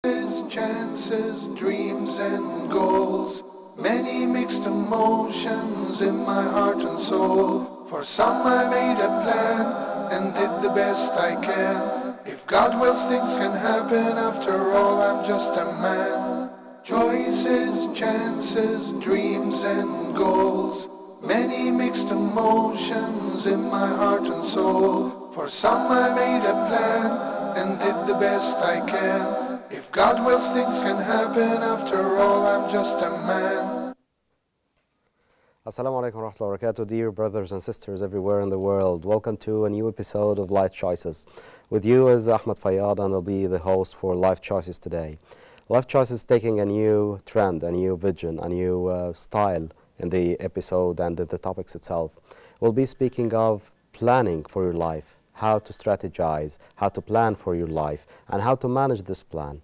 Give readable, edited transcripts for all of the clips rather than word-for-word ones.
Chances, dreams and goals, many mixed emotions in my heart and soul. For some I made a plan and did the best I can. If God wills, things can happen, after all I'm just a man. Choices, chances, dreams and goals, many mixed emotions in my heart and soul. For some I made a plan and did the best I can. If God wills, things can happen, after all I'm just a man. Assalamu alaikum wa rahmatullahi wa barakatuh, dear brothers and sisters everywhere in the world. Welcome to a new episode of Life Choices. With you is Ahmed Fayyad, and I'll be the host for Life Choices today. Life Choices is taking a new trend, a new vision, a new style in the episode and in the topics itself. We'll be speaking of planning for your life, how to strategize, how to plan for your life, and how to manage this plan.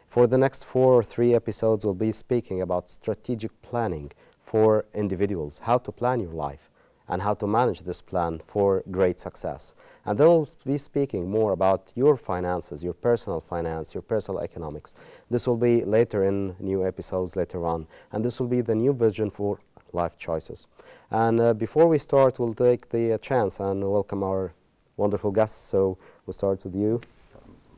For the next 4 or 3 episodes, we'll be speaking about strategic planning for individuals, how to plan your life, and how to manage this plan for great success. And then we'll be speaking more about your finances, your personal finance, your personal economics. This will be later in new episodes later on, and this will be the new vision for Life Choices. And before we start, we'll take the chance and welcome our wonderful guests. So we'll start with you.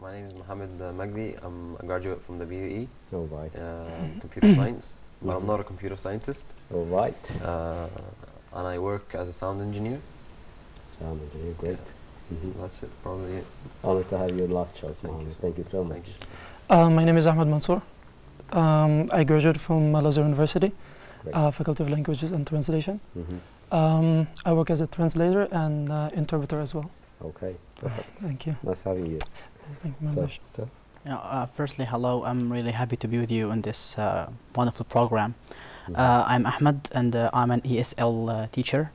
My name is Mohammed Magdi. I'm a graduate from the BUE. All right. Computer science, but I'm not a computer scientist. All right. And I work as a sound engineer. Sound engineer, great. That's it, probably it. Honored to have you in Life Choice, Mohammed. Thank you so much. My name is Ahmed Mansour. I graduated from Al-Azhar University, Faculty of Languages and Translation. I work as a translator and interpreter as well. Okay, perfect. Thank you. Nice having you. Thank you very much. Firstly, hello. I'm really happy to be with you in this wonderful program. I'm Ahmed, and I'm an ESL teacher.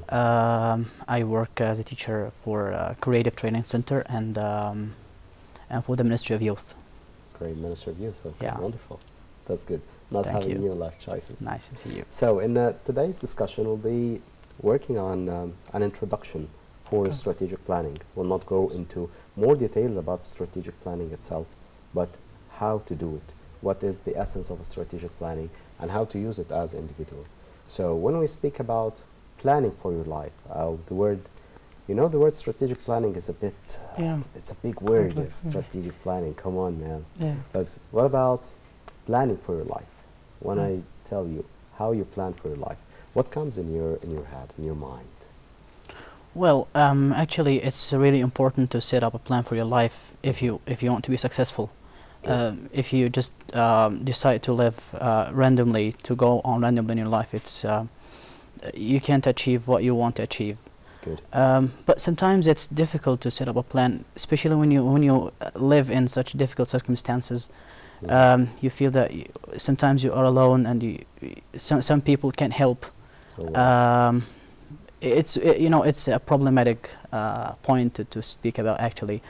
I work as a teacher for Creative Training Center and for the Ministry of Youth. Great, Ministry of Youth. Okay, yeah. Wonderful. That's good. Nice having you in Life Choices. Nice to see you. So in today's discussion, we'll be working on an introduction for strategic planning. We'll not go into more details about strategic planning itself, but how to do it, what is the essence of a strategic planning, and how to use it as an individual. So when we speak about planning for your life, the word strategic planning is a bit, it's a big word, strategic planning, come on man. Yeah. But what about planning for your life? When I tell you how you plan for your life, what comes in your head, in your mind? Well, actually, it's really important to set up a plan for your life if you want to be successful. If you just decide to live randomly, to go on randomly in your life, it's you can't achieve what you want to achieve. Good. But sometimes it's difficult to set up a plan, especially when you live in such difficult circumstances. You feel that sometimes you are alone, and some people can't help. It's a problematic point to speak about actually.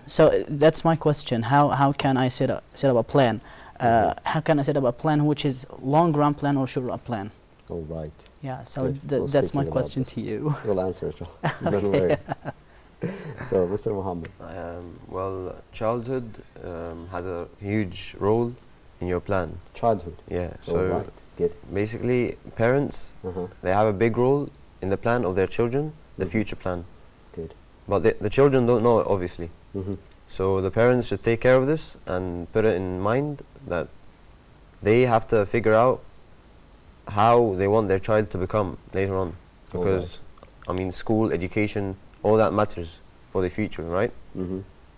So that's my question. How can I set up a plan? How can I set up a plan which is long run plan or short run plan? All right. Yeah. So that's my question to you. We'll answer it. Don't worry. So, Mr. Mohammed. Well, childhood has a huge role in your plan. Childhood. Yeah. So Good. basically, parents they have a big role in the plan of their children, the future plan. Good. But the children don't know it, obviously. So the parents should take care of this and put it in mind that they have to figure out how they want their child to become later on. Because, I mean, school, education, all that matters for the future, right?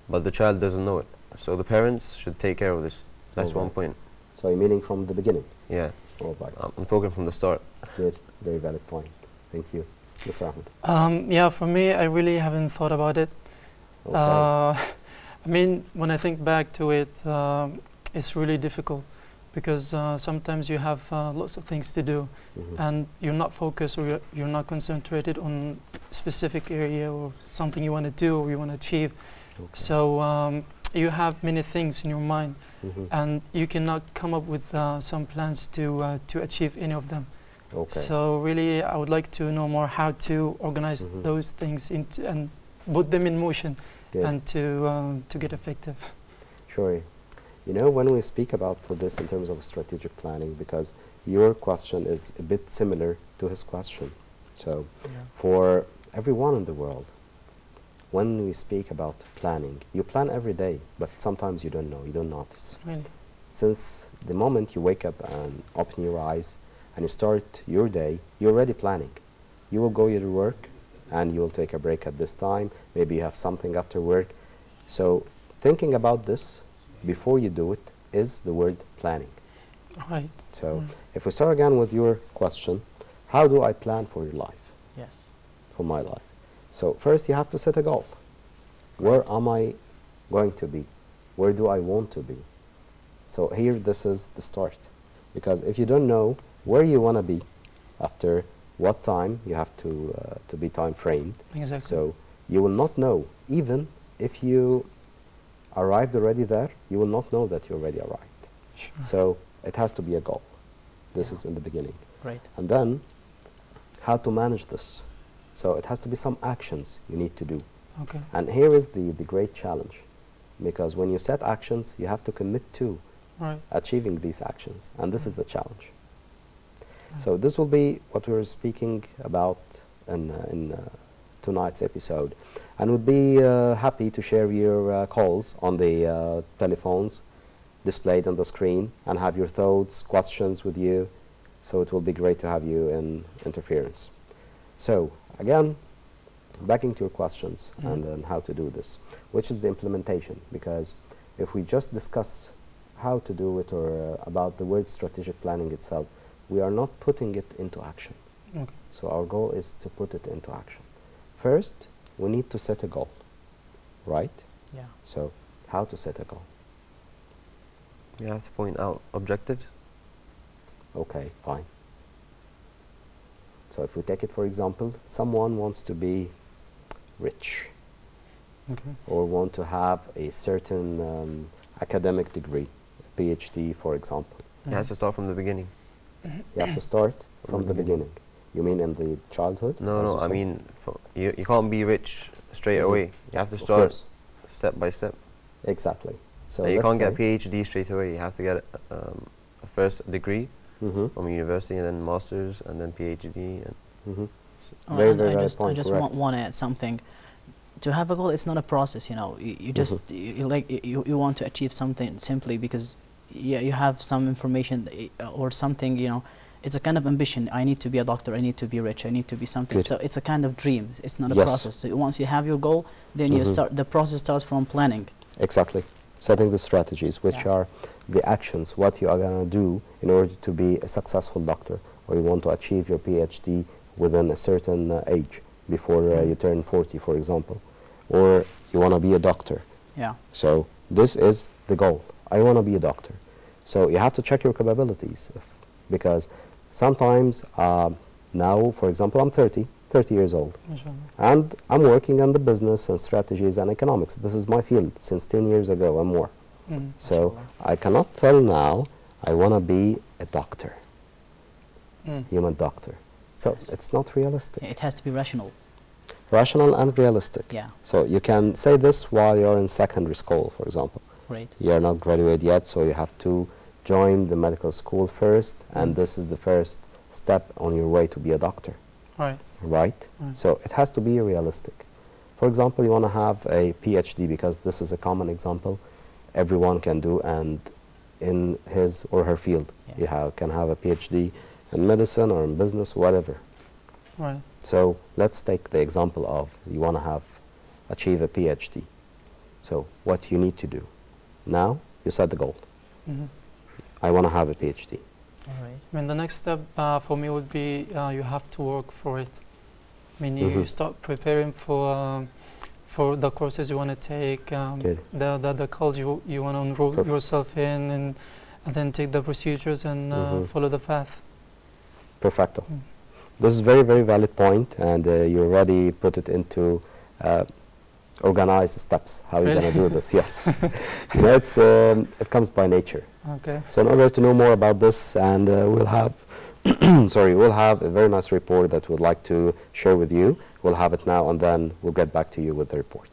But the child doesn't know it. So the parents should take care of this. That's one point. So you're meaning from the beginning? Yeah. All right. I'm talking from the start. Good. Very valid point. Thank you. Mr. Ahmed. Yeah, for me, I really haven't thought about it. I mean, when I think back to it, it's really difficult because sometimes you have lots of things to do and you're not focused, or you're not concentrated on a specific area or something you want to do or you want to achieve. So you have many things in your mind and you cannot come up with some plans to achieve any of them. So really, I would like to know more how to organize those things into and put them in motion and to get effective. Sure. You know, when we speak about for this in terms of strategic planning, because your question is a bit similar to his question. So for everyone in the world, when we speak about planning, you plan every day, but sometimes you don't know, you don't notice. Really? Since the moment you wake up and open your eyes and you start your day, you're already planning. You will go to work and you will take a break at this time. Maybe you have something after work. So thinking about this before you do it is the word planning. Right. So if we start again with your question, how do I plan for your life? Yes. For my life. So first you have to set a goal. Where am I going to be? Where do I want to be? So here this is the start. Because if you don't know where you want to be, after what time, you have to be time framed. Exactly. So you will not know, even if you arrived already there, you will not know that you already arrived. Sure. So it has to be a goal. This is in the beginning. Great. And then how to manage this. So it has to be some actions you need to do. Okay. And here is the great challenge. Because when you set actions, you have to commit to Right. achieving these actions. And this is the challenge. So this will be what we were speaking about in tonight's episode. And we'd be happy to share your calls on the telephones displayed on the screen and have your thoughts, questions with you. So it will be great to have you in interference. So again, backing to your questions and how to do this, which is the implementation. Because if we just discuss how to do it or about the word strategic planning itself, we are not putting it into action. Okay. So our goal is to put it into action. First, we need to set a goal, right? Yeah. So how to set a goal? You have to point out objectives. Okay, fine. So if we take it for example, someone wants to be rich Okay. or want to have a certain academic degree, PhD for example. You have to start from the beginning. You have to start from the beginning. You mean in the childhood? No, as no, you I said? mean, you can't be rich straight Mhm. away. You have to Of start course. step by step. Exactly. So You let's can't get a say- PhD straight away. You have to get a first degree Mhm, from university and then master's and then PhD. And mhm. Oh, Very, and very I valid just, point, I just correct. want to add something. To have a goal, it's not a process, you know. You just you want to achieve something simply because you have some information or something, you know. It's a kind of ambition. I need to be a doctor. I need to be rich. I need to be something. Good. So it's a kind of dream. It's not a Yes. process. So once you have your goal, then you start. The process starts from planning. Exactly. Setting the strategies, which Yeah. are the actions, what you are going to do in order to be a successful doctor, or you want to achieve your PhD within a certain age, before you turn 40, for example, or you want to be a doctor. Yeah. So this is the goal. I want to be a doctor. So you have to check your capabilities, because sometimes now, for example, I'm 30 years old. Mashallah. And I'm working on the business and strategies and economics. This is my field since 10 years ago and more. So Mashallah. I cannot tell now I want to be a doctor, Mm. human doctor. So it's not realistic. It has to be rational. Rational and realistic. Yeah. So you can say this while you're in secondary school, for example. Great. You're not graduated yet, so you have to join the medical school first, and this is the first step on your way to be a doctor. Right. Right? Right. So it has to be realistic. For example, you want to have a PhD, because this is a common example everyone can do, and in his or her field. Yeah. You can have a PhD in medicine or in business, whatever. Right. So let's take the example of you want to achieve a PhD. So what you need to do. Now you set the goal. Mhm. I want to have a PhD. All right. I mean, the next step for me would be you have to work for it. I mean, you start preparing for the courses you want to take, Good. the college you want to enroll Perfect. yourself in, and then take the procedures and follow the path. Perfecto. Mm. This is very, very valid point, and you already put it into organized steps, how you're going to do this. Yes. You know, it comes by nature. Okay. So in order to know more about this, and we'll have, we'll have a very nice report that we'd like to share with you. We'll have it now, and then we'll get back to you with the report.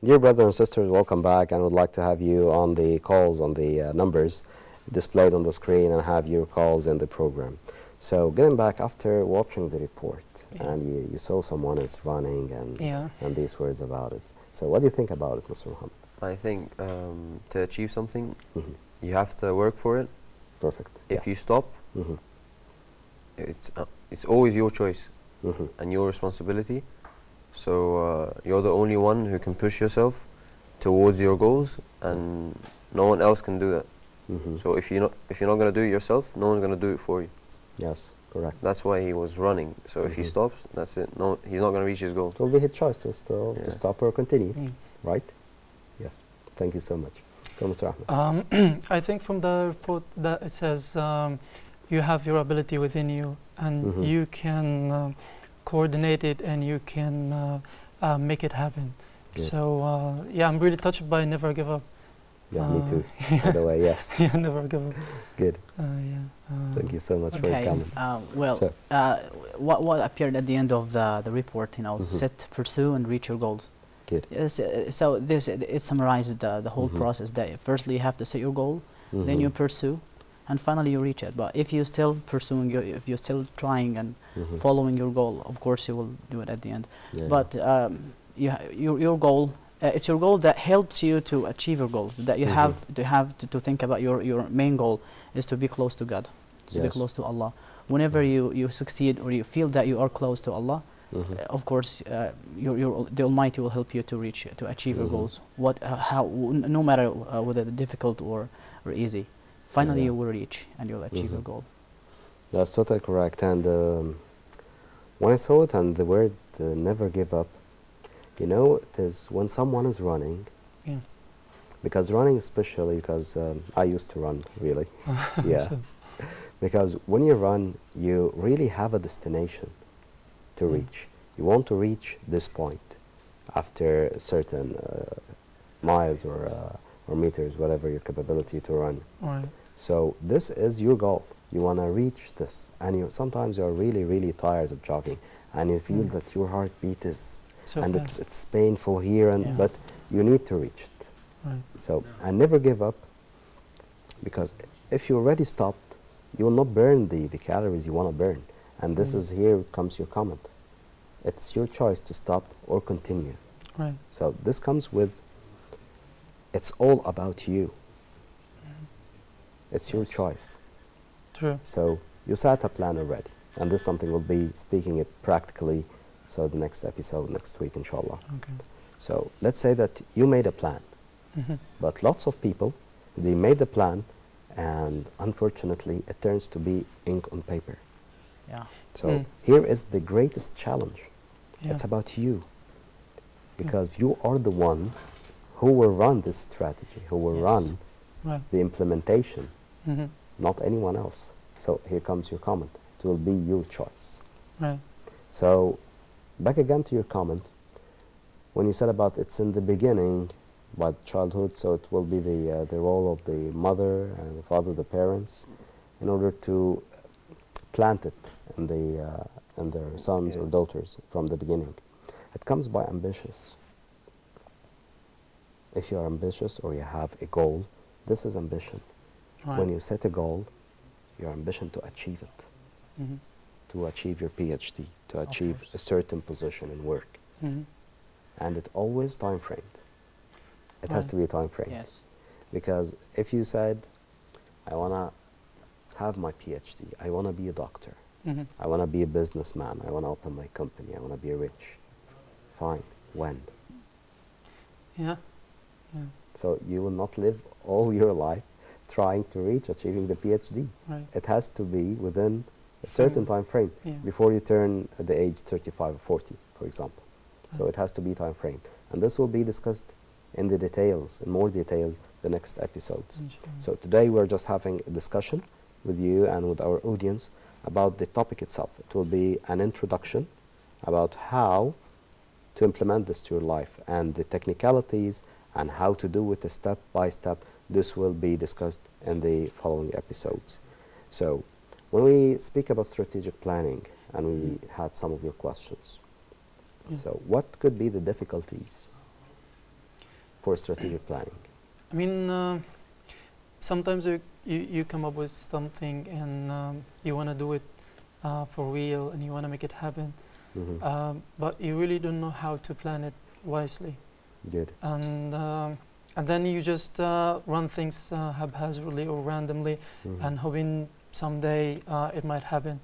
Dear brothers and sisters, welcome back, and would like to have you on the calls, on the numbers displayed on the screen, and have your calls in the program. So getting back, after watching the report, and you saw someone is running and these words about it. So what do you think about it, Mr. Muhammad? I think to achieve something, you have to work for it. Perfect. If you stop, it's always your choice and your responsibility. So you're the only one who can push yourself towards your goals, and no one else can do that. So if you're not going to do it yourself, no one's going to do it for you. Yes, correct. That's why he was running. So if he stops, that's it. No, he's not going to reach his goal. It will be his choice to stop or continue, right? Yes. Thank you so much. So, Mr. Ahmed. I think from the report that it says you have your ability within you, and you can coordinate it, and you can make it happen. Good. So yeah, I'm really touched by Never Give Up. Yeah, me too. By the way, yes. Yeah, never give up. Good. Yeah. Thank you so much for your comments. Well, what appeared at the end of the report, set, pursue, and reach your goals. Good. So it summarized the whole process. That firstly you have to set your goal, then you pursue, and finally you reach it. But if you're still pursuing, if you're still trying and following your goal, of course you will do it at the end. Yeah. But your goal. It's your goal that helps you to achieve your goals. That you have to think about your main goal is to be close to God, to be close to Allah. Whenever you succeed or you feel that you are close to Allah, of course, the Almighty will help you to achieve your goals. No matter whether difficult or easy, finally you will reach and you'll achieve your goal. That's totally correct. And when I saw it and the word never give up, it is when someone is running, because running especially, because I used to run, really, because when you run, you really have a destination to reach. You want to reach this point after a certain miles or meters, whatever your capability to run. Right. So this is your goal. You want to reach this, and sometimes you're really, really tired of jogging, and you feel that your heartbeat is So and fast. it's painful here, but you need to reach it. Right. So I never give up, because if you already stopped, you will not burn the calories you want to burn. And this is here comes your comment. It's your choice to stop or continue. Right. So this comes with, it's all about you. It's your choice. True. So you set a plan already, and this is something we'll be speaking it practically. So the next episode next week, inshallah. Okay. So let's say that you made a plan, but lots of people, they made the plan, and unfortunately it turns to be ink on paper. Yeah. So here is the greatest challenge. It's about you, because you are the one who will run this strategy, who will run the implementation, not anyone else. So here comes your comment. It will be your choice. Right. So back again to your comment, when you said about it's in the beginning, about childhood, so it will be the role of the mother and the father, the parents, in order to plant it in their sons or daughters from the beginning. It comes by ambitious. If you are ambitious or you have a goal, this is ambition. Right. When you set a goal, your ambition to achieve it, to achieve your PhD, to achieve a certain position in work. And it always time framed. It has to be time framed. Yes. Because if you said, I want to have my PhD, I want to be a doctor, I want to be a businessman, I want to open my company, I want to be rich. Fine. When? Yeah. So you will not live all your life trying to reach achieving the PhD. Right. It has to be within a certain time frame before you turn at the age 35 or 40, for example. So it has to be time frame. And this will be discussed in the details, in more details, the next episodes. So today we're just having a discussion with you and with our audience about the topic itself. It will be an introduction about how to implement this to your life and the technicalities and how to do it step by step. This will be discussed in the following episodes. So when we speak about strategic planning, and we had some of your questions, so what could be the difficulties for strategic planning? I mean, sometimes you come up with something and you want to do it for real and you want to make it happen, but you really don't know how to plan it wisely. Good. And then you just run things haphazardly or randomly and hoping someday it might happen.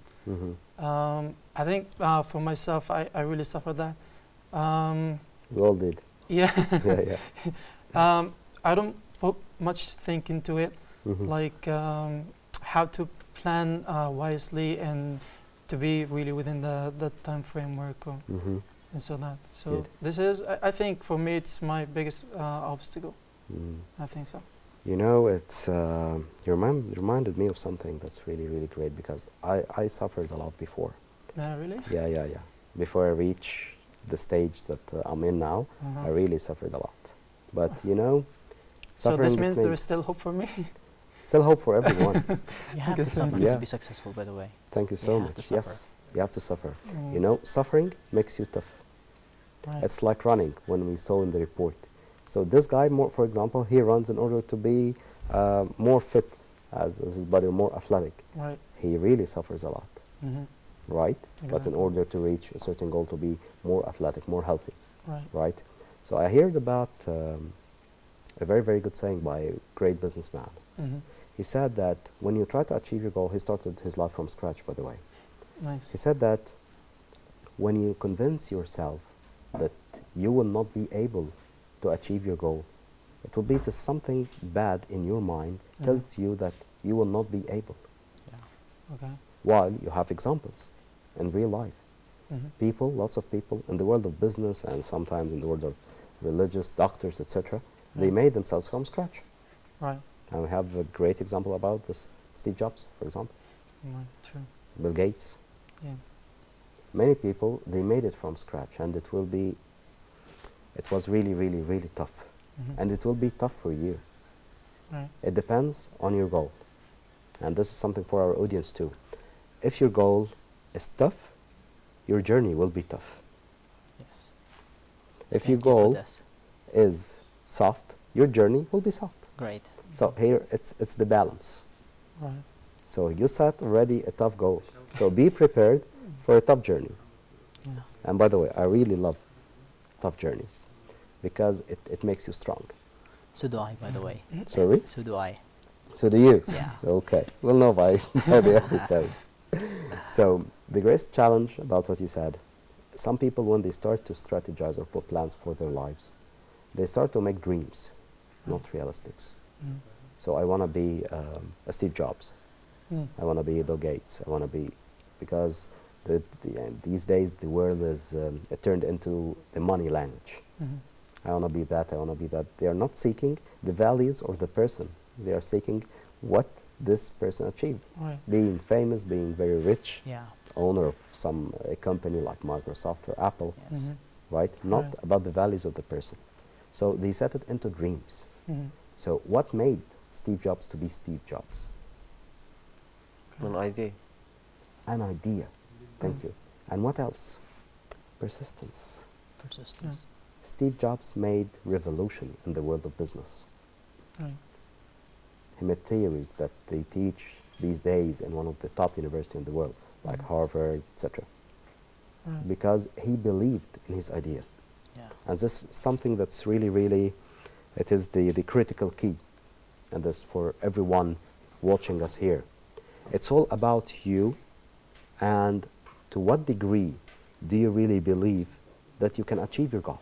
I think for myself, I really suffered that. We all did. Yeah. Yeah, yeah. I don't put much think into it, like how to plan wisely and to be really within the time framework or and so that. So Good. this is, I think for me, it's my biggest obstacle. I think so. You know, it's you reminded me of something that's really, really great, because I suffered a lot before. Really? Yeah, yeah, yeah. Before I reach the stage that I'm in now, I really suffered a lot. But you know, so this means there makes is still hope for me. still hope for everyone. You have to suffer Yeah. to be successful, by the way. Thank you so You have much. to Yes, suffer. you have to suffer. You know, suffering makes you tough. Right. It's like running, when we saw in the report. So this guy, for example, he runs in order to be more fit as his body, more athletic. Right. He really suffers a lot, right? But in Exactly. order to reach a certain goal, to be more athletic, more healthy, Right. right? So I heard about a very, very good saying by a great businessman. He said that when you try to achieve your goal, he started his life from scratch, by the way. Nice. He said that when you convince yourself that you will not be able to achieve your goal, it will be just something bad in your mind tells you that you will not be able. Okay. While you have examples in real life. People, lots of people in the world of business and sometimes in the world of religious doctors, etc., they made themselves from scratch. Right. And we have a great example about this, Steve Jobs, for example, Right. True. Bill Gates. Yeah. Many people, they made it from scratch, and it was really, really, really tough. And it will be tough for you. Right. It depends on your goal. And this is something for our audience too. If your goal is tough, your journey will be tough. Yes. If your Thank you for goal this. is soft, your journey will be soft. Great. So here it's the balance. Right. So you set already a tough goal. So be prepared for a tough journey. Yes. And by the way, I really love tough journeys because it makes you strong. So do I, by the way. Sorry? So do I. So do you? Yeah. Okay. We'll know by the episode. So the greatest challenge about what you said, some people when they start to strategize or put plans for their lives, they start to make dreams, not realistics. So I want to be a Steve Jobs. I want to be Bill Gates. I want to be, because these days the world is it turned into the money language. I want to be that, I want to be that. They are not seeking the values of the person. They are seeking what this person achieved. Right. Being famous, being very rich, Yeah. owner of some company like Microsoft or Apple, Yes. right? Not Right. about the values of the person. So they set it into dreams. So what made Steve Jobs to be Steve Jobs? An idea. An idea. Thank you. And what else? Persistence. Persistence. Steve Jobs made revolution in the world of business. Right. He made theories that they teach these days in one of the top universities in the world, like Harvard, etc. Right. Because he believed in his idea. Yeah. And this is something that's really, really, it is the critical key. And this for everyone watching us here. It's all about you and to what degree do you really believe that you can achieve your goal.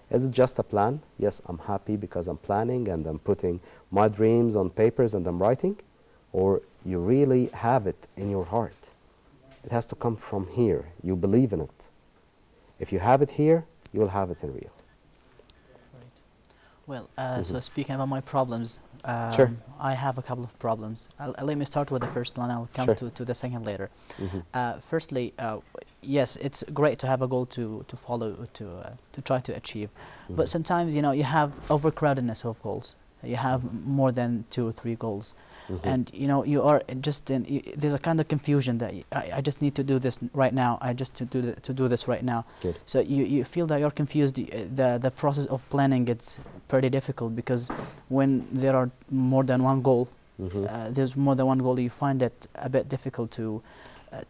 Is it just a plan? Yes, I'm happy because I'm planning and I'm putting my dreams on papers and I'm writing. Or you really have it in your heart. It has to come from here. You believe in it. If you have it here, you will have it in real. Right. Well, so speaking about my problems, Sure. I have a couple of problems. Let me start with the first one. I'll come Sure. to the second later. Firstly, yes, it's great to have a goal to follow, to try to achieve. But sometimes, you know, you have overcrowdedness of goals. You have more than 2 or 3 goals. and you know you are just in. There's a kind of confusion that I just need to do this right now. I just to do this right now. Good. So you feel that you're confused. The process of planning it's pretty difficult because when there are more than one goal, there's more than one goal. You find it a bit difficult to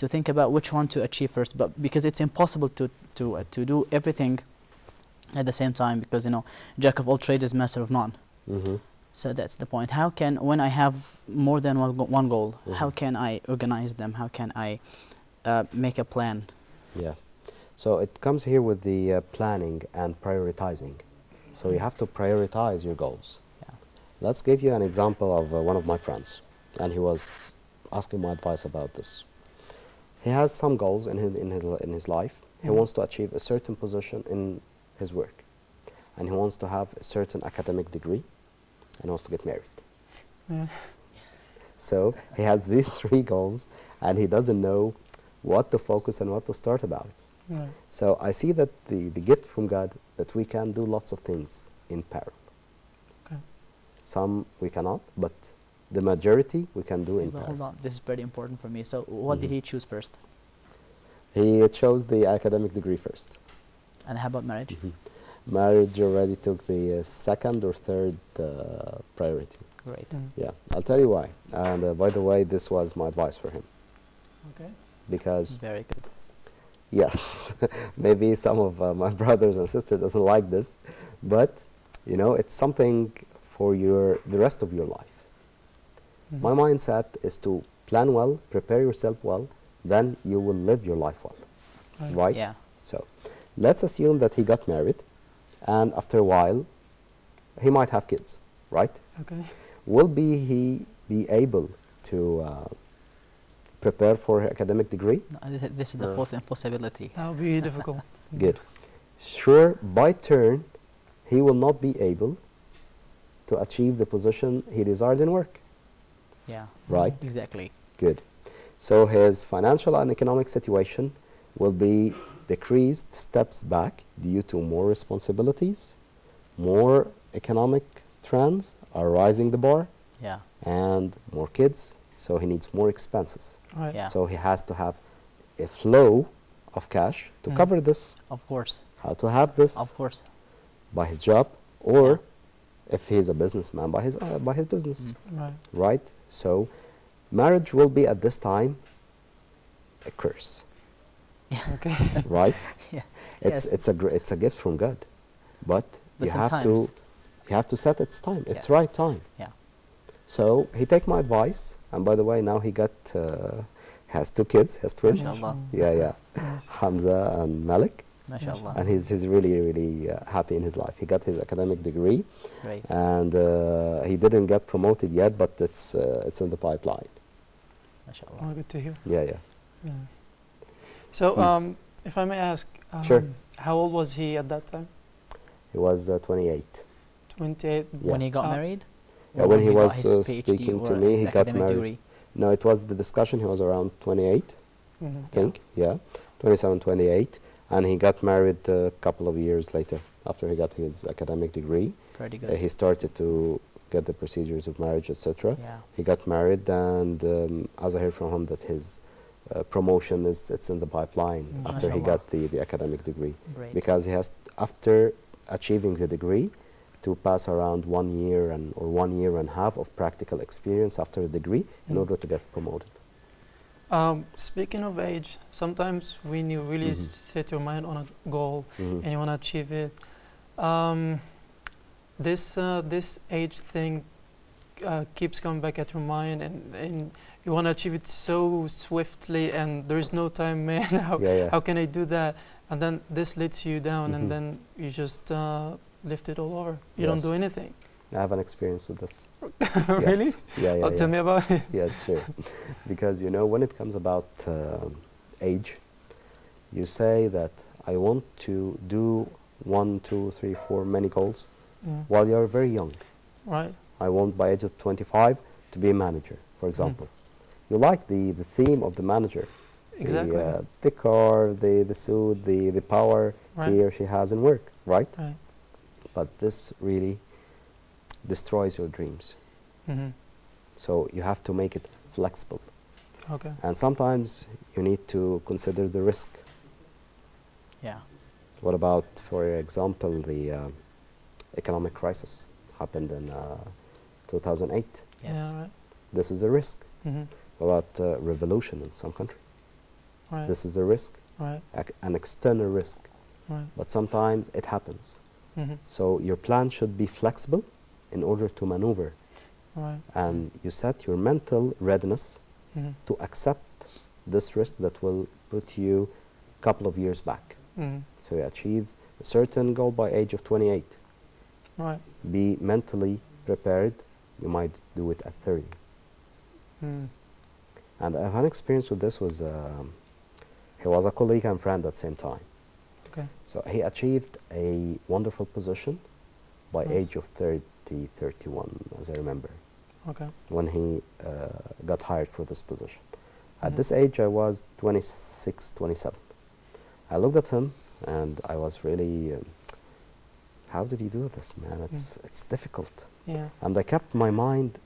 think about which one to achieve first. But because it's impossible to do everything at the same time, because you know jack of all trades is master of none. So that's the point. How can, when I have more than one goal, how can I organize them? How can I make a plan? Yeah. So it comes here with the planning and prioritizing. So you have to prioritize your goals. Yeah. Let's give you an example of one of my friends, and he was asking my advice about this. He has some goals in his life. He wants to achieve a certain position in his work, and he wants to have a certain academic degree, and wants to get married. Yeah. So he has these 3 goals, and he doesn't know what to focus and what to start about. Right. So I see that the gift from God that we can do lots of things in parallel. Okay. Some we cannot, but the majority we can do in Well, parallel. hold on, this is very important for me. So what did he choose first? He chose the academic degree first. And how about marriage? Marriage already took the second or third priority. Great. Yeah, I'll tell you why. And by the way, this was my advice for him. Okay. Because Very good. yes, maybe some of my brothers and sisters doesn't like this, but you know, it's something for the rest of your life. My mindset is to plan well, prepare yourself well, then you will live your life well, right? Yeah. So let's assume that he got married, and after a while, he might have kids, right? Okay. Will he be able to prepare for her academic degree? No, this is the fourth impossibility. That would be difficult. Good. Sure, by turn, he will not be able to achieve the position he desired in work. Yeah. Right? Exactly. Good. So his financial and economic situation will be decreased steps back due to more responsibilities, more economic trends are rising the bar, Yeah. and more kids, so he needs more expenses. Right. Yeah. So he has to have a flow of cash to cover this. Of course. How to have this? Of course. By his job, or if he's a businessman, by his business, Right. right? So marriage will be at this time a curse, Okay. right? Yeah. It's Yes. it's a gift from God, but But you have sometimes- to set its time, its Yeah. right time. Yeah. So he take my advice, and by the way, now he has 2 kids, has twins. MashaAllah. Yeah, Nice. Hamza and Malik, MashaAllah. and he's really happy in his life. He got his academic degree, Great. and he didn't get promoted yet, but it's in the pipeline. MashaAllah. Oh, good to hear. Yeah. Yeah. So, if I may ask, Sure. how old was he at that time? He was 28. 28. Yeah. When he got Uh, married? Yeah, Or when he got was his PhD speaking to or me, his he got academic married. degree? No, it was the discussion. He was around 28, I think. Yeah, 27, 28, and he got married a couple of years later after he got his academic degree. Pretty good. He started to get the procedures of marriage, etc. Yeah. He got married, and as I heard from him that his promotion it's in the pipeline after he MashaAllah. got the academic degree, Great. because he has, after achieving the degree, to pass around 1 year or 1 year and a half of practical experience after the degree in order to get promoted. Speaking of age, sometimes when you really set your mind on a goal and you want to achieve it, this age thing keeps coming back at your mind, and you want to achieve it so swiftly, and there is no time, man. How can I do that? And then this lets you down, and then you just lift it all over. You don't do anything. I have an experience with this. Really? Yes. Yeah. Tell me about it. Yeah, sure. Because you know, when it comes about age, you say that I want to do 1, 2, 3, 4 many goals while you're very young. Right. I want by age of 25 to be a manager, for example. You like the theme of the manager. Exactly. The car, the suit, the power he or she has in work, right? Right. But this really destroys your dreams. So you have to make it flexible. Okay. And sometimes you need to consider the risk. Yeah. What about, for example, the economic crisis happened in 2008? Yes. Yeah, right. This is a risk. Mm-hmm. What about revolution in some country? Right. This is a risk, Right. an external risk. Right. But sometimes it happens. Mm-hmm. So your plan should be flexible in order to maneuver. Right. And you set your mental readiness Mm-hmm. to accept this risk that will put you a couple of years back. Mm-hmm. So you achieve a certain goal by age of 28. Right. Be mentally prepared. You might do it at 30. Mm. And I've had experience with this. He was a colleague and friend at the same time. Okay. So he achieved a wonderful position by Nice. age of 30, 31, as I remember, Okay. when he got hired for this position. At Mhm. this age, I was 26, 27. I looked at him and I was really, how did he do this, man? It's difficult. Yeah. And I kept my mind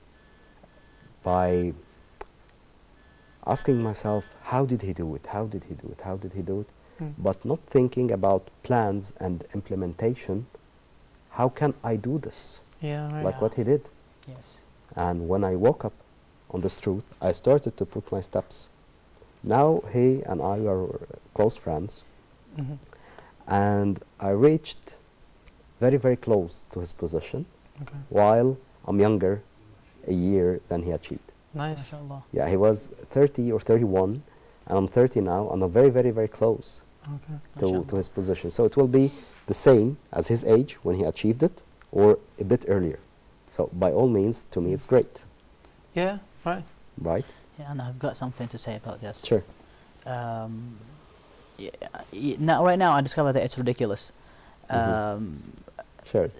by asking myself, how did he do it? How did he do it? How did he do it? Mm. But not thinking about plans and implementation. How can I do this? Yeah. Right. Like what he did. Yes. And when I woke up on this truth, I started to put my steps. Now he and I are close friends, Mm-hmm. and I reached very, very close to his position, Okay. while I'm younger a year than he achieved. Nice. MashaAllah. Yeah, he was 30 or 31, and I'm 30 now, and I'm very, very, very close Okay. to MashaAllah. his position. So it will be the same as his age when he achieved it, or a bit earlier. So by all means, to me, it's great, Yeah. Right. right? Yeah, and I've got something to say about this. Sure. Now, right now, I discovered that it's ridiculous. Mhm. Sure.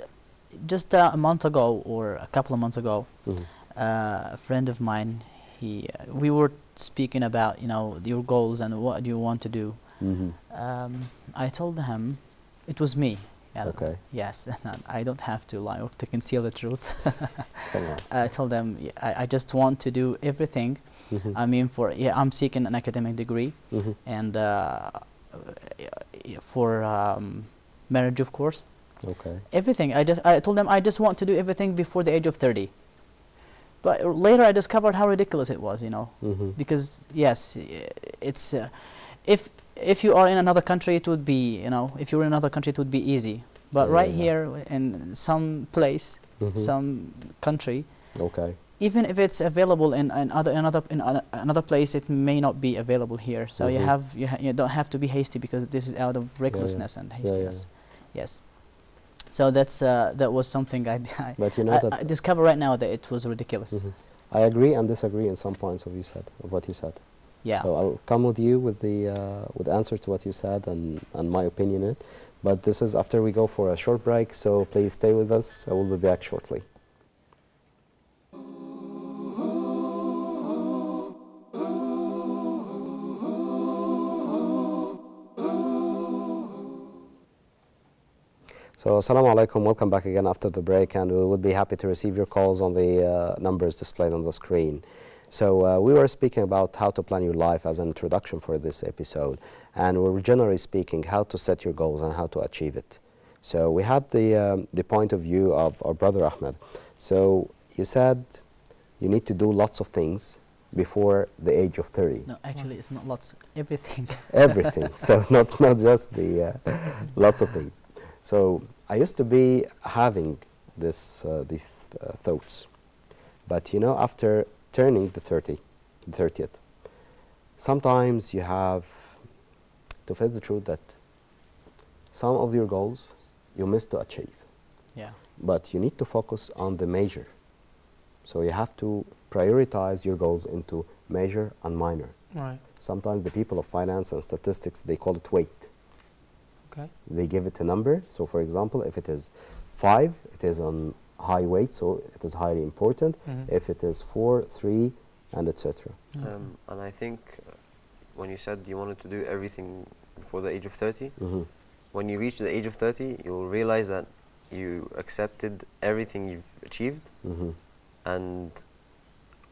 Just a month ago, or a couple of months ago, Mhm. a friend of mine, we were speaking about, your goals and what you want to do. Mhm. I told him it was me. Yeah, Okay. Yes, I don't have to lie or to conceal the truth. Come on. I told them I just want to do everything. Mhm. I mean, I'm seeking an academic degree, Mhm. and for marriage, of course. Okay. Everything. I told them I just want to do everything before the age of 30. But later I discovered how ridiculous it was, Mhm. because yes, it's if you are in another country, it would be, if you're in another country, it would be easy. But Yeah, right yeah. here in some place, Mhm. some country, Okay. even if it's available in another place, it may not be available here. So Mhm. you don't have to be hasty, because this is out of recklessness and Yeah, yeah. hastiness. Yes. So that was something But you know I that discover right now that it was ridiculous. Mhm. I agree and disagree in some points of what you said. Yeah. So I'll come with you with the answer to what you said and my opinion in it. But this is after we go for a short break, so please stay with us. I will be back shortly. So assalamu alaikum, welcome back again after the break, and we would be happy to receive your calls on the numbers displayed on the screen. So we were speaking about how to plan your life as an introduction for this episode, and we were generally speaking how to set your goals and how to achieve it. So we had the point of view of our brother Ahmed. So you said you need to do lots of things before the age of 30. No, actually, it's not lots. Everything. Everything. So not just the lots of things. So I used to be having these thoughts, but after turning the 30th, sometimes you have to face the truth that some of your goals you miss to achieve. Yeah. But you need to focus on the major. So you have to prioritize your goals into major and minor. Right. Sometimes the people of finance and statistics, they call it weight. Okay. They give it a number. So for example, if it is 5, it is on high weight, so it is highly important. Mhm. If it is 4, 3, and etc. And I think when you said you wanted to do everything before the age of 30, Mm-hmm. when you reach the age of 30, you'll realize that you accepted everything you've achieved, Mm-hmm. and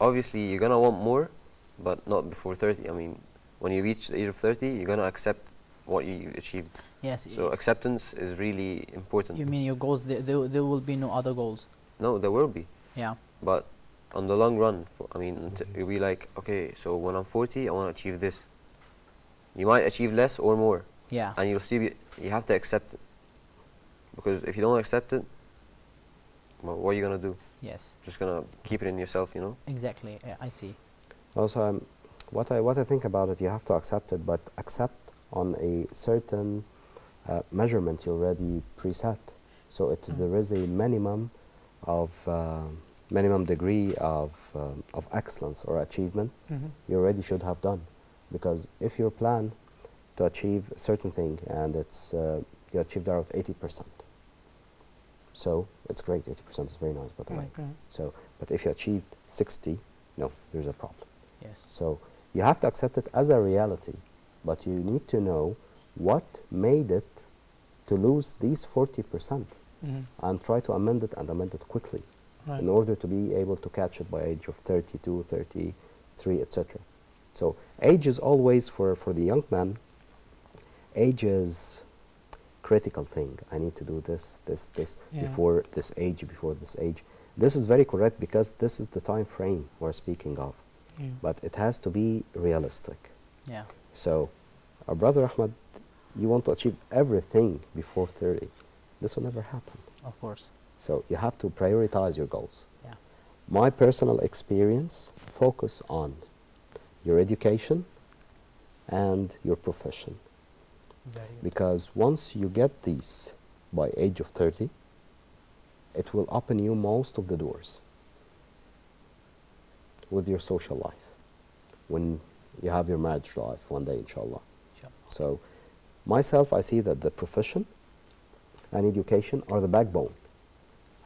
obviously you're gonna want more, but not before 30. I mean, when you reach the age of 30, you're gonna accept what you achieved. Yes. So acceptance is really important. You mean your goals? There will be no other goals. No, there will be, Yeah. but on the long run, you'll be like, okay, so when I'm 40, I want to achieve this. You might achieve less or more, Yeah. and you'll still be, you have to accept it. Because if you don't accept it, well, what are you gonna do? Yes. Just gonna keep it in yourself, you know? Exactly. Yeah, I see. Also, what I think about it, you have to accept it, but accept on a certain measurement you already preset. So there is a minimum of minimum degree of excellence or achievement you already should have done. Because if you plan to achieve a certain thing and it's you achieved around 80%, so it's great. 80% is very nice, by the way. Okay. So, but if you achieved 60, no, there's a problem. Yes. So you have to accept it as a reality, but you need to know what made it to lose these 40% and try to amend it and amend it quickly Right. in order to be able to catch it by age of 32, 33, etc. So age is always, for the young man, age is critical thing. I need to do this Yeah. before this age, before this age. This is very correct because this is the time frame we're speaking of. Yeah. But it has to be realistic. Yeah. So, our brother Ahmed, you want to achieve everything before 30. This will never happen. Of course. So, you have to prioritize your goals. Yeah. My personal experience, focus on your education and your profession. Very good. Because once you get these by age of 30, it will open you most of the doors with your social life when you have your marriage life one day, inshallah. Sure. So myself, I see that the profession and education are the backbone,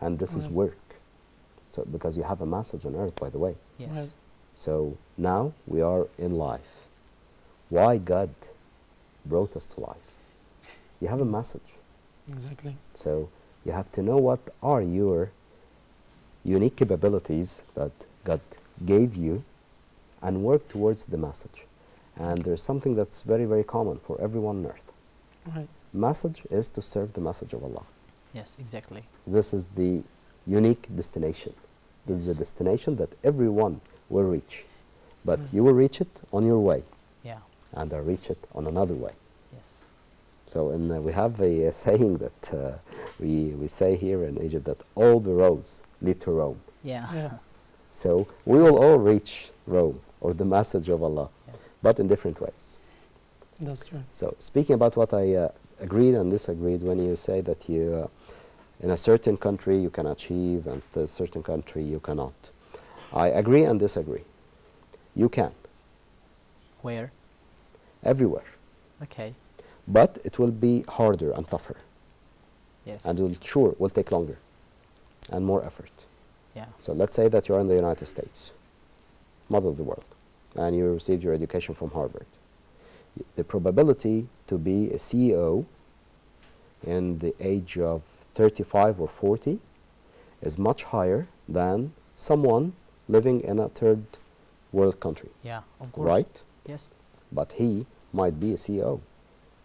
and this is work. So because you have a message on earth, by the way. Yes. Right. So now we are in life. Why God brought us to life? You have a message. Exactly. So you have to know what are your unique capabilities that God gave you and work towards the message. And there's something that's very, very common for everyone on earth. Right. Message is to serve the message of Allah. Yes. Exactly. This is the unique destination. This is the destination that everyone will reach. But you will reach it on your way, Yeah. and I'll reach it on another way. Yes. So we have a saying that we say here in Egypt that all the roads lead to Rome. Yeah. Yeah. So we will all reach Rome, or the message of Allah, Yes. but in different ways. That's true. So speaking about what I agreed and disagreed, when you say that you in a certain country you can achieve and in a certain country you cannot, I agree and disagree. You can, Where? everywhere, Okay. but it will be harder and tougher, Yes. and will take longer and more effort. Yeah. So let's say that you're in the United States, mother of the world, and you received your education from Harvard. The probability to be a CEO in the age of 35 or 40 is much higher than someone living in a third world country, Yeah. Of course. right? Yes. But he might be a CEO.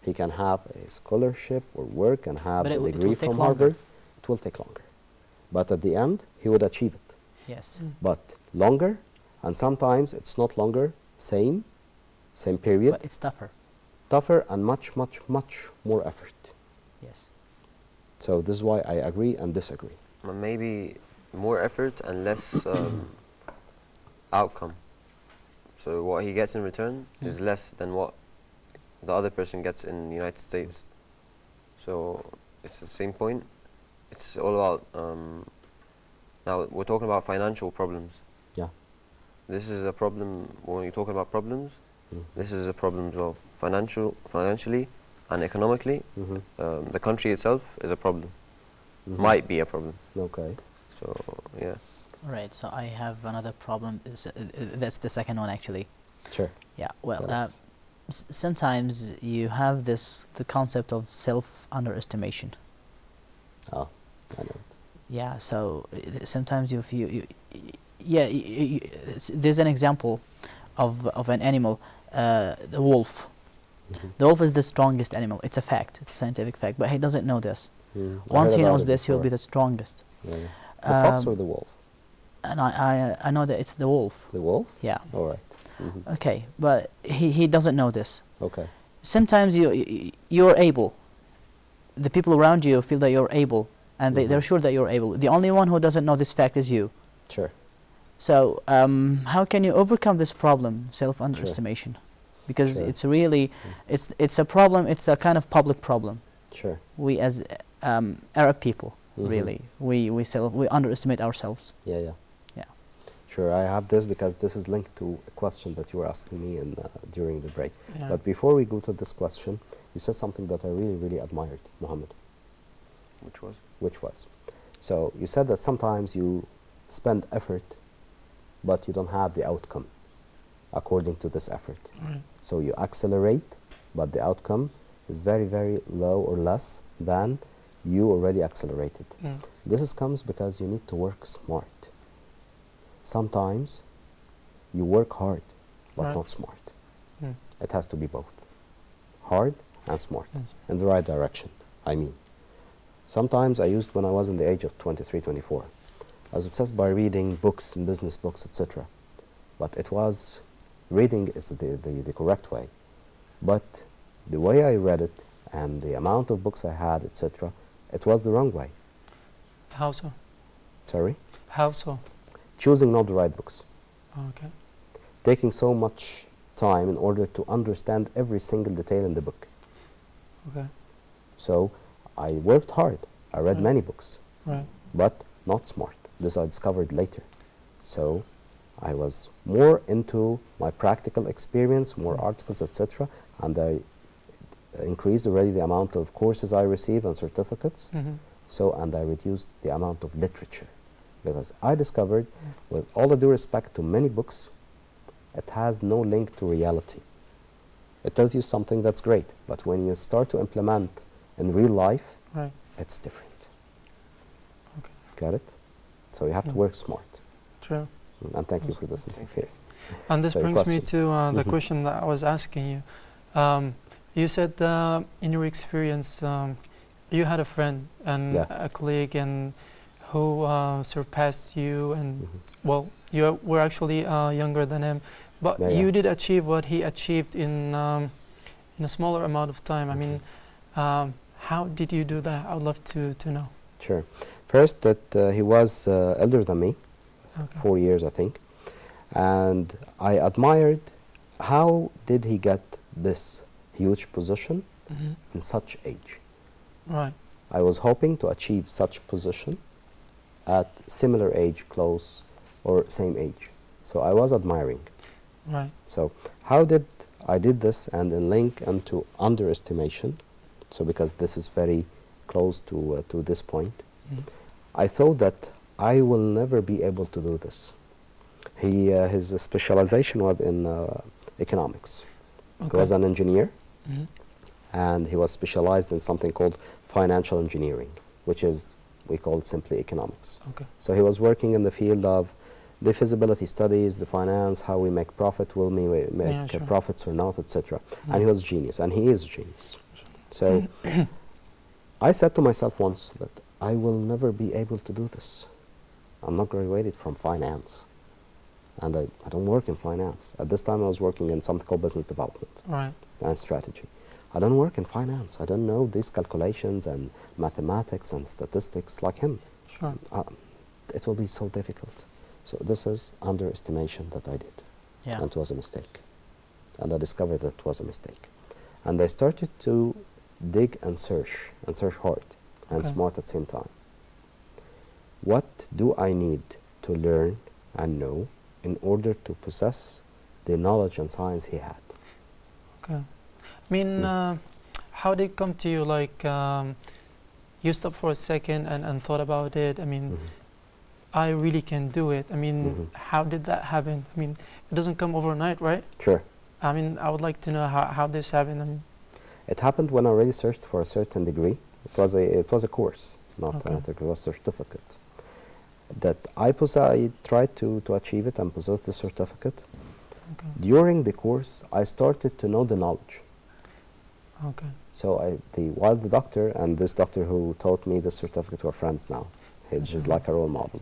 He can have a scholarship or work and have But a it will degree take from longer. Harvard. It will take longer. But at the end, he would achieve it. Yes. But longer, and sometimes it's not longer, same period, But it's tougher. tougher and much, much, much more effort. Yes. So this is why I agree and disagree. Maybe more effort and less outcome. So what he gets in return is less than what the other person gets in the United States. So it's the same point. It's all about, now we're talking about financial problems. Yeah. This is a problem, when you're talking about problems, Mm. this is a problem as well. Financially and economically, Mm-hmm. the country itself is a problem. Mm-hmm. Might be a problem. Okay. So, yeah. All right. So I have another problem. That's the second one, actually. Sure. Yeah. Well, Tell us. sometimes you have the concept of self-underestimation. Oh, I know. Yeah. So sometimes yeah, there's an example of an animal, the wolf. The wolf is the strongest animal. It's a fact. It's a scientific fact. But he doesn't know this. Once he knows this, he'll be the strongest. Yeah. The fox or the wolf? And I know that it's the wolf. The wolf? Yeah. All right. Okay, but he doesn't know this. Okay. Sometimes you're able. The people around you feel that you're able, and they're sure that you're able. The only one who doesn't know this fact is you. Sure. So how can you overcome this problem, self-underestimation? Sure. Because it's really, it's a problem. It's a kind of public problem. Sure. We as Arab people, really, we underestimate ourselves. Yeah, yeah. Yeah. Sure. I have this because this is linked to a question that you were asking me during the break. Yeah. But before we go to this question, you said something that I really, really admired, Mohammed. Which was? Which was? So you said that sometimes you spend effort, but you don't have the outcome according to this effort. Right. So you accelerate, but the outcome is very, very low or less than you already accelerated. This comes because you need to work smart. Sometimes you work hard, but not smart. It has to be both. Hard and smart, in the right direction, I mean. Sometimes I used, when I was in the age of 23, 24, I was obsessed by reading books, business books, etc. But it was, reading is the correct way. But the way I read it and the amount of books I had, etc., it was the wrong way. How so? Sorry? How so? Choosing not the right books. Okay. Taking so much time in order to understand every single detail in the book. Okay. So I worked hard. I read many books. Right. But not smart. This I discovered later. So I was more into my practical experience, more articles, etc. And I increased already the amount of courses I received and certificates. So, and I reduced the amount of literature. Because I discovered, with all the due respect to many books, it has no link to reality. It tells you something that's great, but when you start to implement in real life, it's different. Okay. Got it? So you have to work smart. True. And thank you for this interference. And this So your brings me question. to the question that I was asking you. You said in your experience, you had a friend and a colleague and who surpassed you, and well, you were actually younger than him, but you did achieve what he achieved in a smaller amount of time. I mean, how did you do that? I would love to know. Sure. First, that he was elder than me, 4 years, I think, and I admired how did he get this huge position in such age. Right. I was hoping to achieve such position at similar age, close or same age. So I was admiring. Right. So how did I did this, and then link into underestimation. So because this is very close to this point, I thought that I will never be able to do this. His specialization was in economics. He was an engineer, and he was specialized in something called financial engineering, which is, we call it simply economics. So he was working in the field of the feasibility studies, the finance, how we make profit, will we make profits or not, etc. And he was genius, and he is a genius. So I said to myself once that I will never be able to do this. I'm not graduated from finance, and I don't work in finance. At this time I was working in something called business development and strategy. I don't work in finance. I don't know these calculations and mathematics and statistics like him. It will be so difficult. So this is underestimation that I did, and it was a mistake. And I discovered that it was a mistake. And I started to dig and search hard and smart at the same time. What do I need to learn and know in order to possess the knowledge and science he had? I mean, how did it come to you? Like, you stopped for a second and thought about it. I mean, I really can do it. I mean, how did that happen? I mean, it doesn't come overnight, right? Sure. I mean, I would like to know how this happened. I mean, it happened when I already searched for a certain degree. It was a course, not a degree, it was a certificate. that I tried to achieve it and possess the certificate. Okay. During the course, I started to know the knowledge. Okay. So while the doctor and this doctor who taught me the certificate were friends now. He's like a role model.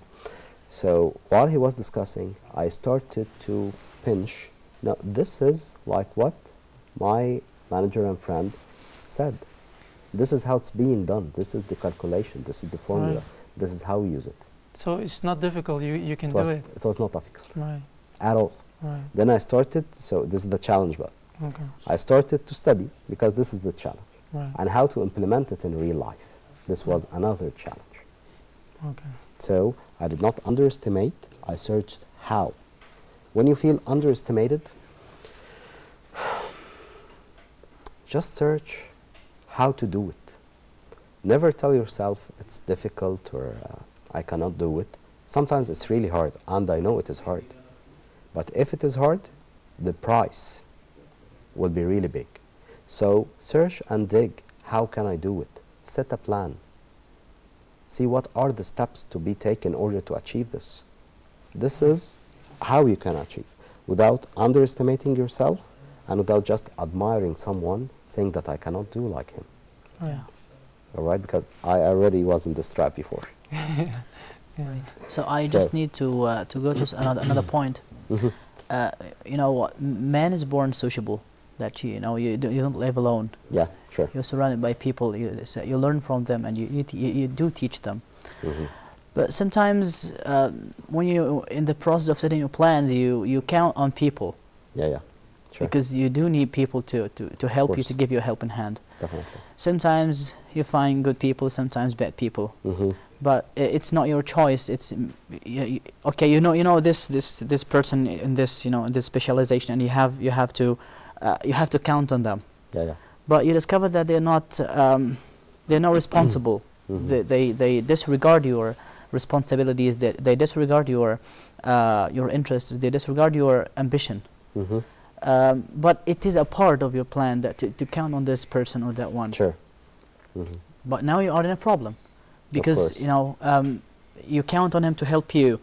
So while he was discussing, I started to pinch. Now this is like what my manager and friend said. This is how it's being done. This is the calculation. This is the formula. Right. This is how we use it. So it's not difficult. You can do it. It was not difficult. Right. At all. Right. Then I started, so this is the challenge, but Okay. I started to study because this is the challenge. Right. And how to implement it in real life. This was another challenge. Okay. So I did not underestimate, I searched how. When you feel underestimated, just search how to do it. Never tell yourself it's difficult or I cannot do it. Sometimes it's really hard, and I know it is hard. But if it is hard, the price will be really big. So search and dig, how can I do it? Set a plan. See what are the steps to be taken in order to achieve this. This is how you can achieve, without underestimating yourself and without just admiring someone, saying that I cannot do like him. Oh, yeah. All right, because I already was in this trap before. Yeah. So I just need to go to another point. You know what? Man is born sociable. That you don't live alone. Yeah, sure. You're surrounded by people. You learn from them, and you do teach them. But sometimes when you in the process of setting your plans, you count on people. Yeah, sure. Because you do need people to help you, to give you a helping hand. Definitely. Sometimes you find good people, sometimes bad people. But it's not your choice. It's okay. You know this person in this in this specialization, and you have to count on them. Yeah. But you discover that they're not responsible. They disregard your responsibilities. They disregard your interests. They disregard your ambition. But it is a part of your plan that to count on this person or that one. Sure. But now you are in a problem, because you count on him to help you,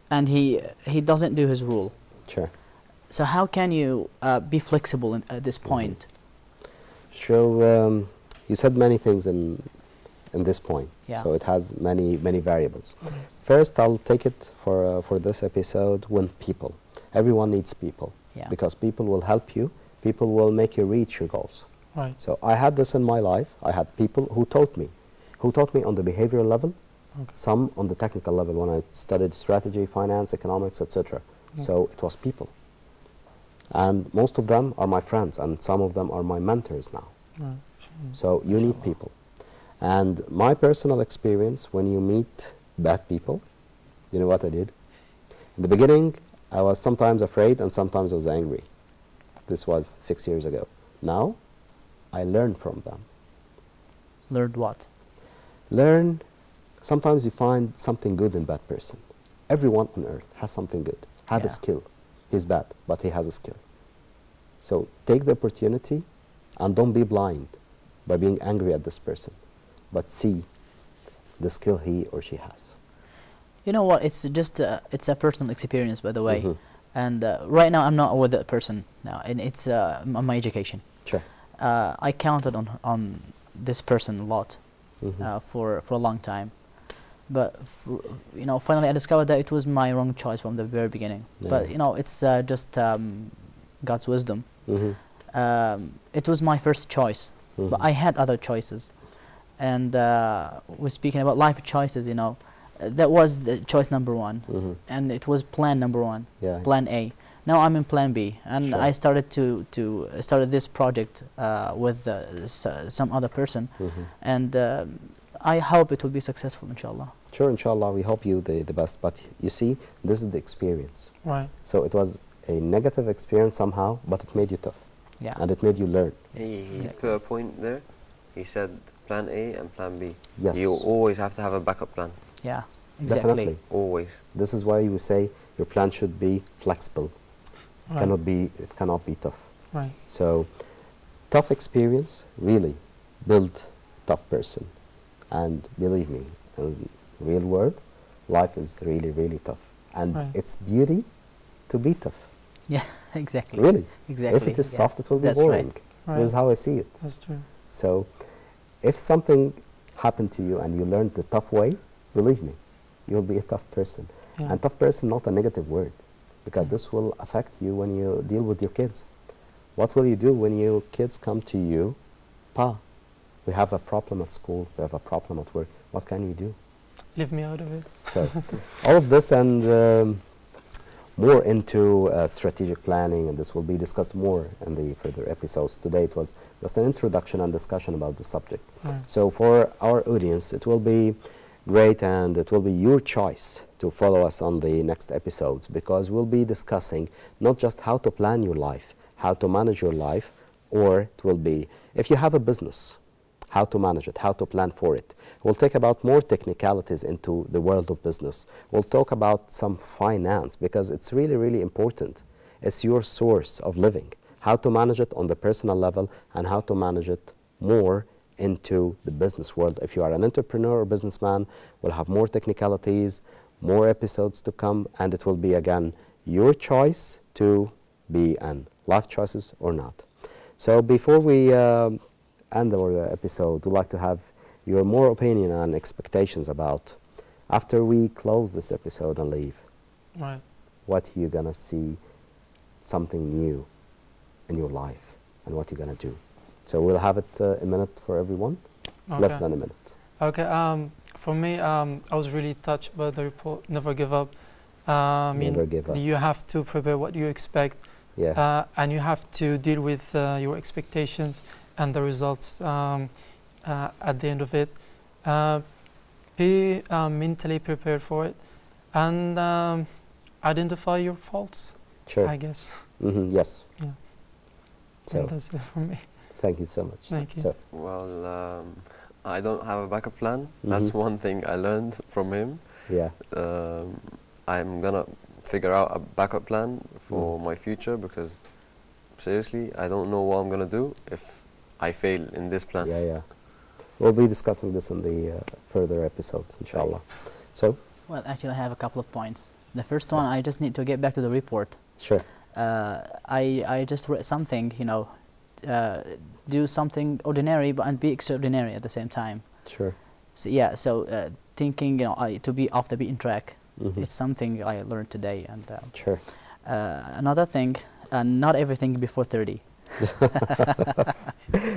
and he doesn't do his rule. Sure. So how can you be flexible at this point? So you said many things in this point. Yeah. So it has many variables. First, I'll take it for this episode when people. Everyone needs people. Yeah. Because people will help you. People will make you reach your goals. Right. So I had this in my life. I had people who taught me on the behavioral level, some on the technical level when I studied strategy, finance, economics, etc. So it was people. And most of them are my friends, and some of them are my mentors now. Right. So you need people. And my personal experience, when you meet bad people, you know what I did? In the beginning, I was sometimes afraid and sometimes I was angry. This was 6 years ago. Now, I learn from them. Learned what? Learn, sometimes you find something good in that person. Everyone on earth has something good, has a skill. He's bad, but he has a skill. So take the opportunity and don't be blind by being angry at this person, but see the skill he or she has. You know what? It's just it's a personal experience, by the way. And right now, I'm not with that person now, and it's on my education. Sure. I counted on this person a lot for a long time, but finally I discovered that it was my wrong choice from the very beginning. Yeah. But it's just God's wisdom. It was my first choice, but I had other choices, and we're speaking about life choices. That was the choice number one, and it was plan number one, plan A. Now I'm in plan B, and I started to started this project with some other person, and I hope it will be successful, inshallah. Sure, inshallah, we hope you the best. But you see, this is the experience. Right. So it was a negative experience somehow, but it made you tough. Yeah. And it made you learn. He put a point there. He said plan A and plan B. Yes. You always have to have a backup plan. Yeah, exactly. Definitely. Always. This is why we say your plan should be flexible. Right. It cannot be tough. Right. So tough experience really build tough person. And believe me, in real world, life is really, really tough. And Right. it's beauty to be tough. Yeah, exactly. Really. Exactly. If it is yes. soft, it will be That's boring. right. Right. This is how I see it. That's true. So if something happened to you and you learned the tough way, believe me, you'll be a tough person. Yeah. And tough person, not a negative word, because Mm. this will affect you when you deal with your kids. What will you do when your kids come to you? Pa, we have a problem at school, we have a problem at work. What can we do? Leave me out of it. So all of this and more into strategic planning, and this will be discussed more in the further episodes. Today it was just an introduction and discussion about the subject. Right. So for our audience, it will be great and it will be your choice to follow us on the next episodes, because we'll be discussing not just how to plan your life, how to manage your life, or it will be, if you have a business, how to manage it, how to plan for it. We'll take about more technicalities into the world of business. We'll talk about some finance, because it's really, really important. It's your source of living. How to manage it on the personal level and how to manage it more into the business world. If you are an entrepreneur or businessman, we'll have more technicalities, more episodes to come, and it will be again your choice to be an life choices or not. So before we end our episode, we'd like to have your more opinion and expectations about, after we close this episode and leave, Right. what you're gonna see something new in your life and what you're gonna do. So we'll have it a minute for everyone, less Okay. than a minute. Okay. For me, I was really touched by the report. Never give up. I mean, Never give up. you have to prepare what you expect, Yeah, and you have to deal with your expectations and the results at the end of it. Be mentally prepared for it, and identify your faults, sure. I guess. Yes. Yeah. So And that's it for me. thank you so much. Thank you. So, Well, I don't have a backup plan. That's one thing I learned from him. yeah, I'm gonna figure out a backup plan for my future, because seriously, I don't know what I'm gonna do if I fail in this plan. yeah. We'll be discussing this in the further episodes, inshallah. So, Well, actually, I have a couple of points. The first one, I just need to get back to the report. sure. I just read something, you know, do something ordinary and be extraordinary at the same time. Sure. So yeah, so thinking, you know, to be off the beaten track, Mhm. it's something I learned today. And Sure. another thing, not everything before 30.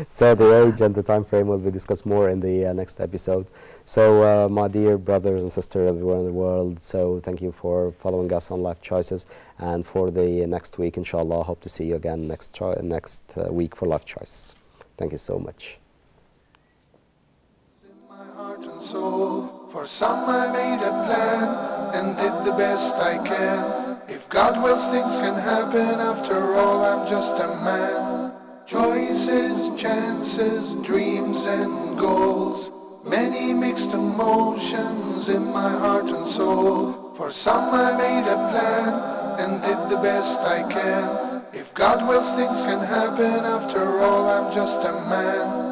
So the age and the time frame will be discussed more in the next episode. So my dear brothers and sisters everywhere in the world, so thank you for following us on Life Choices, and for the next week, inshallah, hope to see you again next week for Life Choice. Thank you so much. In my heart and soul, for some I made a plan and did the best I can. If God wills, things can happen. After all, I'm just a man. Choices, chances, dreams and goals, many mixed emotions in my heart and soul. For some I made a plan and did the best I can. If God wills, things can happen. After all, I'm just a man.